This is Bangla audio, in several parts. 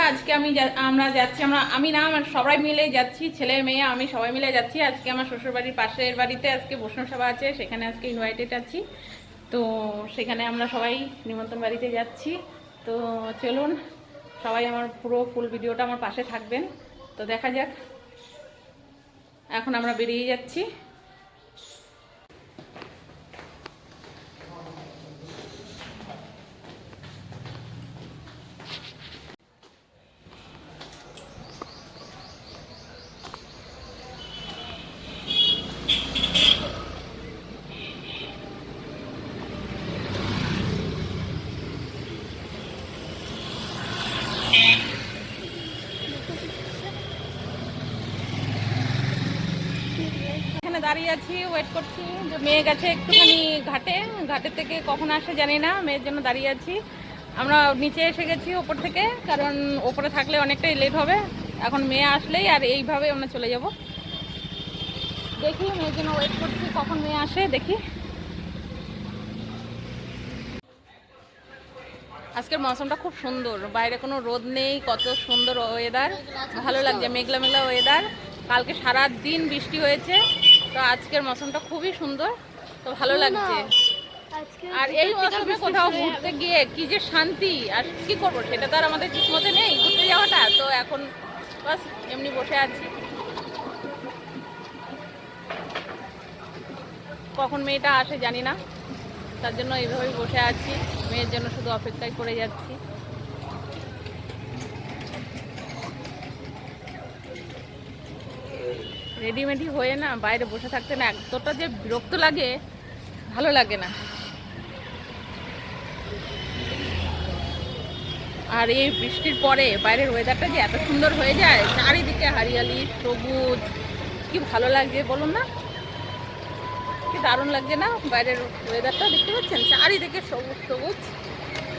আজকে আমরা যাচ্ছি, আমি না আমার সবাই মিলে যাচ্ছি, ছেলে মেয়ে আমি সবাই মিলে যাচ্ছি। আজকে আমার শ্বশুরবাড়ির পাশের বাড়িতে আজকে বৈষ্ণব সভা আছে, সেখানে আজকে ইনভাইটেড আছি। তো সেখানে আমরা সবাই নিমন্ত্রণ বাড়িতে যাচ্ছি। তো চলুন সবাই আমার পুরো ফুল ভিডিওটা আমার পাশে থাকবেন। তো দেখা যাক, এখন আমরা বেরিয়ে যাচ্ছি। দাঁড়িয়ে আছি, ওয়েট করছি যে মেয়ে গেছে একটুখানি ঘাটের থেকে কখন আসে জানি না, মেয়ের জন্য দাঁড়িয়ে আছি। আমরা নিচে এসে গেছি ওপর থেকে, কারণ ওপরে থাকলে অনেকটাই লেট হবে। এখন মেয়ে আসলেই আর এইভাবে আমরা চলে যাব। দেখি মেয়ের জন্য ওয়েট করছি, কখন মেয়ে আসে দেখি। আজকের মৌসুমটা খুব সুন্দর, বাইরে কোনো রোদ নেই, কত সুন্দর ওয়েদার, ভালো লাগছে, মেঘলা মেঘলা ওয়েদার। কালকে সারা দিন বৃষ্টি হয়েছে, তো আজকের মৌসুমটা খুবই সুন্দর, তো ভালো লাগছে। আর এই মৌসুমে কোথাও ঘুরতে গিয়ে কি যে শান্তি, আর কি করবো, সেটা তো আর আমাদের কিসমতে নেই ঘুরতে যাওয়াটা। তো এখন বাস এমনি বসে আছি, কখন মেয়েটা আসে জানি না, তার জন্য এইভাবেই বসে আছি, মেয়ের জন্য শুধু অপেক্ষায় করে যাচ্ছি। রেডিমেডি হয়ে না বাইরে বসে থাকতে না এতটা যে বিরক্ত লাগে, ভালো লাগে না। আর এই বৃষ্টির পরে বাইরের ওয়েদারটা যে এত সুন্দর হয়ে যায়, চারিদিকে হারিয়ালি সবুজ, কি ভালো লাগছে বলুন না, কি দারুণ লাগছে না বাইরের ওয়েদারটা, দেখতে পাচ্ছেন চারিদিকে সবুজ সবুজ,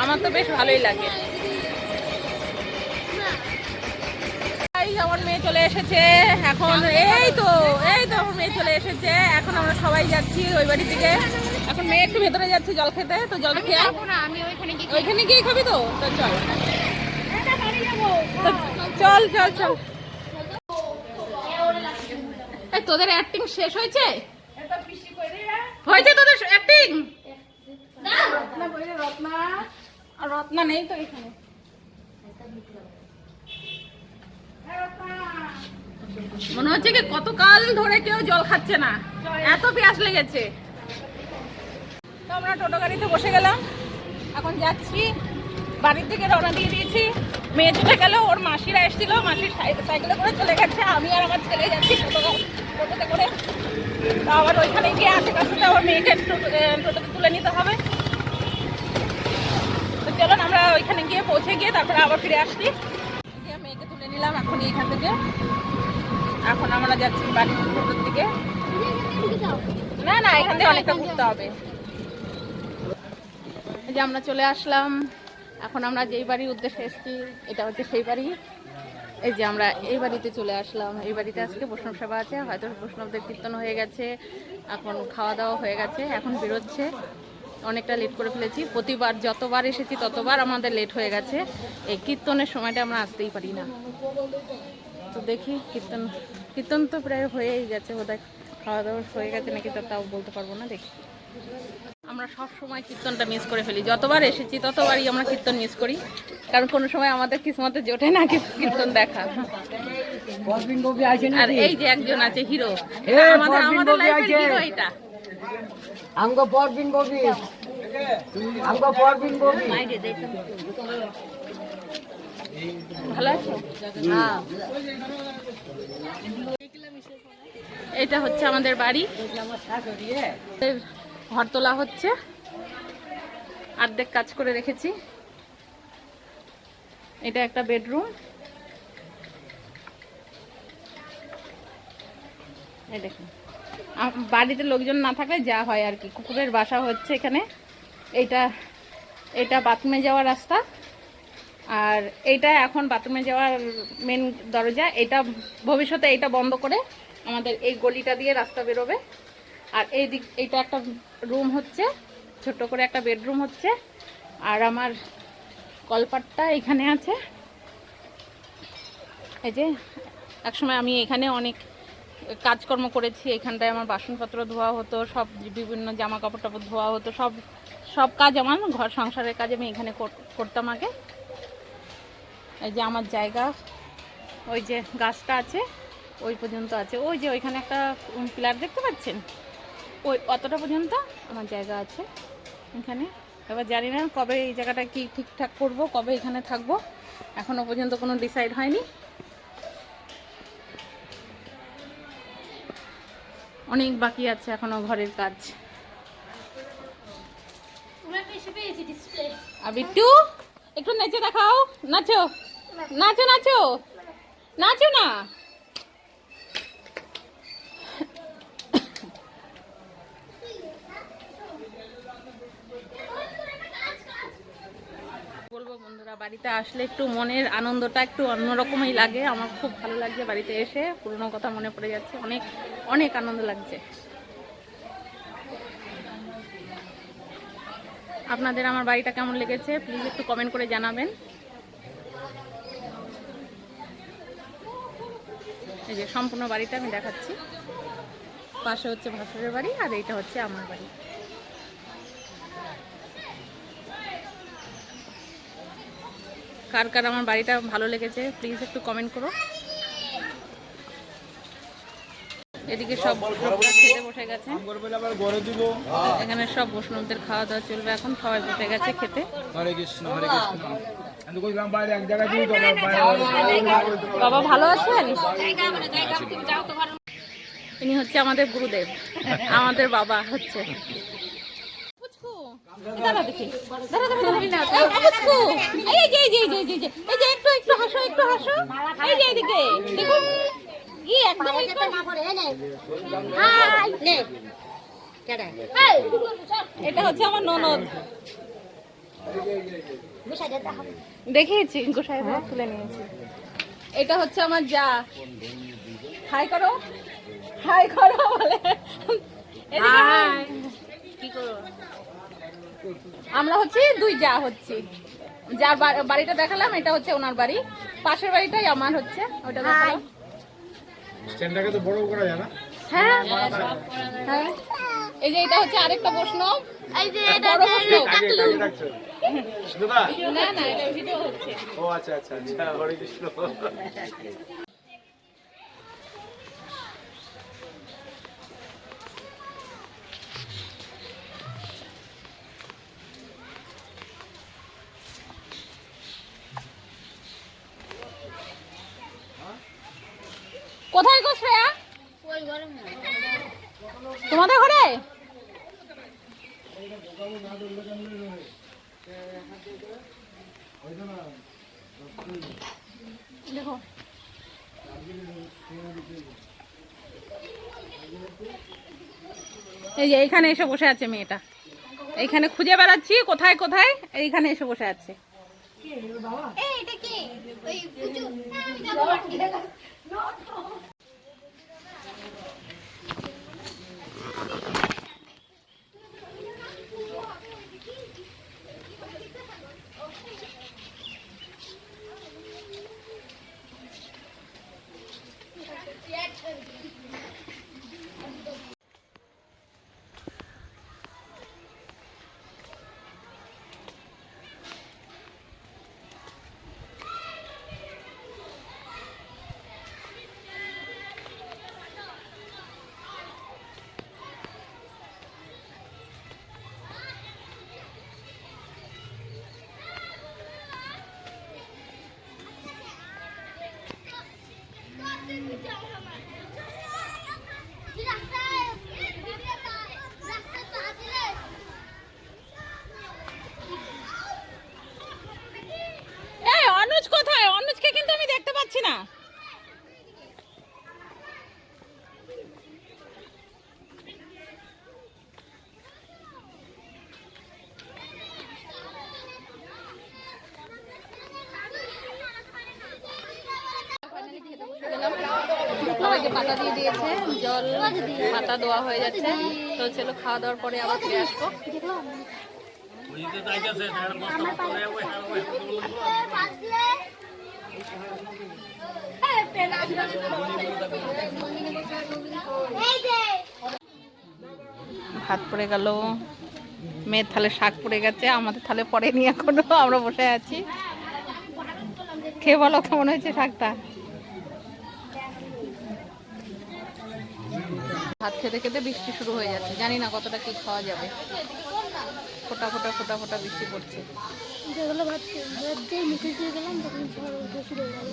আমার তো বেশ ভালোই লাগে। আমার মেয়ে চলে এসেছে এখন, এই তো আমার মেয়ে চলে এসেছে এখন, আমরা সবাই যাচ্ছি ওই বাড়ি থেকে। এখন মেয়ে একটু ভেতরে যাচ্ছে জল খেতে, তো জল খেয়ে ওইখানে গিয়ে খাবি, তো চল চল চল চল। এই তোদের অ্যাক্টিং শেষ হয়েছে তোদের অ্যাক্টিং? রত্না নেই তো এখানে, মনে হচ্ছে কি কতকাল ধরে কেউ জল খাচ্ছে না, এত পেঁয়াজ লেগেছে। তো আমরা টোটো গাড়িতে বসে গেলাম, এখন যাচ্ছি, বাড়ির থেকে রওনা দিয়ে দিয়েছি। মেয়ে চলে গেল, ওর মাসিরা এসেছিল, মাসির সাইকেলে করে চলে গেছে, আমি আর আমার ছেলে যাচ্ছি টোটোতে করে। তো আবার ওইখানে গিয়ে আশেপাশে আবার মেয়েকে টোটোতে তুলে নিতে হবে। তো চলুন আমরা ওইখানে গিয়ে পৌঁছে গিয়ে তারপরে আবার ফিরে আসছি। মেয়েকে তুলে নিলাম এখন এইখান থেকে, এখন আমরা যাচ্ছি বাড়ির টোটোর দিকে। না না, এখান থেকে অনেকটা ঘুরতে হবে। এই যে আমরা চলে আসলাম, এখন আমরা যেই বাড়ির উদ্দেশ্যে এসেছি এটা হচ্ছে সেই বাড়ি। এই যে আমরা এই বাড়িতে চলে আসলাম, এই বাড়িতে আজকে বৈষ্ণব সেবা আছে, হয়তো বৈষ্ণবদের কীর্তন হয়ে গেছে, এখন খাওয়া দাওয়া হয়ে গেছে, এখন বেরোচ্ছে। অনেকটা লেট করে ফেলেছি, প্রতিবার যতবার এসেছি ততবার আমাদের লেট হয়ে গেছে, এই কীর্তনের সময়টা আমরা আসতেই পারি না। তো দেখি কীর্তন তো প্রায় হয়েই গেছে, বোধহয় খাওয়া দাওয়া হয়ে গেছে নাকি তাও বলতে পারবো না। দেখি, আমরা সব সময় কীর্তনটা মিস করে ফেলি, যতবার এসেছি ততবারই আমরা কীর্তন মিস করি, কারণ কোনো সময় আমাদের কিসমতে জোটে না কীর্তন দেখা। আর এই যে একজন আছে হিরো, আমাদের লাইফের হিরো, এটা আমগো পরবিন ববি, আমগো পরবিন ববি। ভালো আছো? হ্যাঁ। এটা হচ্ছে আমাদের বাড়ি, ঘর তোলা হচ্ছে, অর্ধেক কাজ করে রেখেছি। এটা একটা বেডরুম, এই দেখুন বাড়িতে লোকজন না থাকলে যা হয় আর কি, কুকুরের বাসা হচ্ছে এখানে। এটা বাথরুমে যাওয়ার রাস্তা, আর এইটা এখন বাথরুমে যাওয়ার মেন দরজা। এটা ভবিষ্যতে এইটা বন্ধ করে আমাদের এই গলিটা দিয়ে রাস্তা বেরোবে। আর এইটা একটা রুম হচ্ছে, ছোট্ট করে একটা বেডরুম হচ্ছে। আর আমার কলপাটটা এখানে আছে, এই যে একসময় আমি এখানে অনেক কাজকর্ম করেছি, এখানটায় আমার বাসনপত্র ধোয়া হতো, সব বিভিন্ন জামা কাপড় টাপড় ধোয়া হতো, সব সব কাজ আমার ঘর সংসারের কাজ আমি এখানে করতাম আগে। এই যে আমার জায়গা, ওই যে গাছটা আছে ওই পর্যন্ত আছে, ওই যে ওইখানে একটা পিলার দেখতে পাচ্ছেন, ওই অতটা পর্যন্ত আমার জায়গা আছে এখানে। এবার জানি না কবে এই জায়গাটা কি ঠিকঠাক করব, কবে এখানে থাকবো, এখনো পর্যন্ত কোনো ডিসাইড হয়নি। অনেক বাকি আছে এখনো ঘরের কাজ। আর বিট্টু একটু নেচে দেখাও, নাচো নাচো নাচো নাচো না। বলবো বন্ধুরা, বাড়িতে আসলে একটু মনের আনন্দটা একটু অন্যরকমই লাগে। আমার খুব ভালো লাগছে বাড়িতে এসে, পুরনো কথা মনে পড়ে যাচ্ছে, অনেক অনেক আনন্দ লাগছে। আপনাদের আমার বাড়িটা কেমন লেগেছে প্লিজ একটু কমেন্ট করে জানাবেন। এই যে সম্পূর্ণ বাড়িটা আমি দেখাচ্ছি, পাশে হচ্ছে ভাসুরের বাড়ি আর এইটা হচ্ছে আমার বাড়ি। কার কার আমার বাড়িটা ভালো লেগেছে প্লিজ একটু কমেন্ট করো। এদিকে সব খেতে বসে গেছে, এখানে সব বৈষ্ণবদের খাওয়া দাওয়া চলবে, এখন সবাই বসে গেছে খেতে। বাবা ভালো আছেন? ইনি হচ্ছে আমাদের গুরুদেব, আমাদের বাবা হচ্ছে। একটু হাসো, একটু হাসো, এই যে এদিকে দেখুন, এটা হচ্ছে আমার ননদ, দেখিয়েছি গোসাই তুলে নিয়েছি। এটা হচ্ছে আমার যা, হাই করো, হাই করো বলে। কি করো? আমরা হচ্ছে দুই যা হচ্ছি, যার বাড়িটা দেখালাম এটা হচ্ছে ওনার বাড়ি, পাশের বাড়িটাই আমার হচ্ছে, ওটা দেখালাম। স্ট্যান্ডটাকে তো বড় করা যায় না? হ্যাঁ হ্যাঁ, এই যে এটা হচ্ছে আরেকটা বৈষ্ণব, এই যে এটা বড় বৈষ্ণব। না না, এটা ভিডিও হচ্ছে। ও আচ্ছা আচ্ছা আচ্ছা, হরে কৃষ্ণ। কোথায় গো শ্রেয়া? তোমাদের ঘরে? দেখো এই যে এইখানে এসে বসে আছে মেয়েটা, এইখানে খুঁজে বেড়াচ্ছি কোথায় কোথায়, এইখানে এসে বসে আছে। এই অনুজ কোথায়? অনুজকে কিন্তু আমি দেখতে পাচ্ছি না। সবাইকে পাতা দিয়ে দিয়েছে, জল পাতা দেওয়া হয়ে যাচ্ছে, তো চলো খাওয়া দাওয়ার পরে আবার ফিরে আসবো। এই ভাত পড়ে গেল, মেয়ের থালে শাক পড়ে গেছে, আমাদের থালে পড়েনি এখনো, আমরা বসে আছি। খেয়ে বলো কেমন হয়েছে শাকটা। ভাত খেতে খেতে বৃষ্টি শুরু হয়ে যাচ্ছে, জানি না কতটা কি খাওয়া যাবে। ফোটা ফোটা ফোটা ফোটা বৃষ্টি পড়ছে।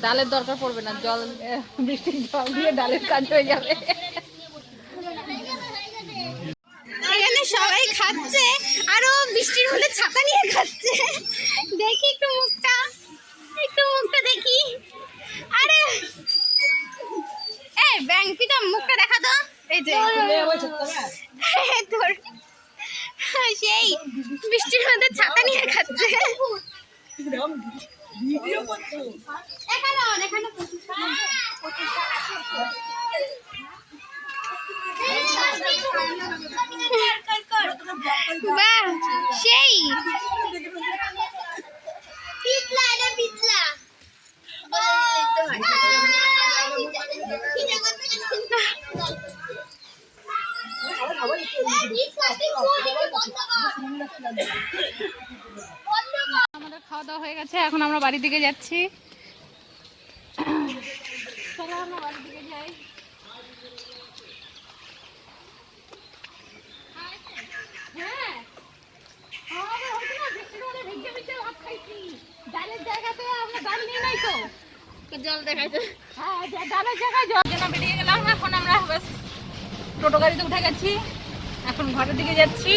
ডালের দরকার পড়বে না, জল বৃষ্টির জল দিয়ে ডালের কাজ হয়ে যাবে। এখানে সবাই খাচ্ছে, আরো বৃষ্টির মধ্যে ছাতা নিয়ে খাচ্ছে। দেখি একটু মুখটা দেখি। আরে এই ব্যাংকিটা মুখটা দেখা তো। এই যে তোর সেই বৃষ্টির মধ্যে ছাতা নিয়ে খাচ্ছে। বাহ সেই পিছলা এটা পিছলা আমাদের খাওয়া দাওয়া হয়ে গেছে, এখন আমরা বাড়ির দিকে যাচ্ছি। চলো আমরা বাড়ির দিকে যাই। হ্যাঁ ডালের জায়গাতে আমরা ডাল নিয়ে নাই তো, জল দেখাইতে। হ্যাঁ ডালের জায়গায় জল জন্য বেরিয়ে গেলাম। এখন আমরা বাস টোটো গাড়িতে উঠে গেছি, এখন ঘরের দিকে যাচ্ছি।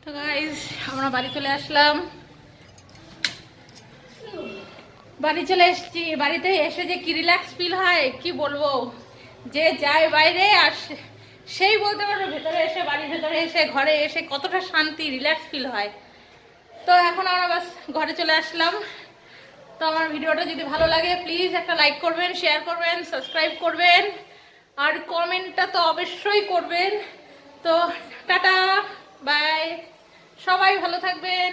তো গাইস আমরা বাড়ি চলে আসলাম, বাড়ি চলে এসেছি। বাড়িতে এসে যে কি রিল্যাক্স ফিল হয় কি বলবো, যে যায় বাইরে আর সেই বলতে পারবে ভেতরে এসে, বাড়ির ভেতরে এসে, ঘরে এসে কতটা শান্তি রিল্যাক্স ফিল হয়। তো এখন আমরা বাস ঘরে চলে আসলাম। তো আমার ভিডিওটা যদি ভালো লাগে প্লিজ একটা লাইক করবেন, শেয়ার করবেন, সাবস্ক্রাইব করবেন আর কমেন্টটা তো অবশ্যই করবেন। তো টাটা বাই, সবাই ভালো থাকবেন।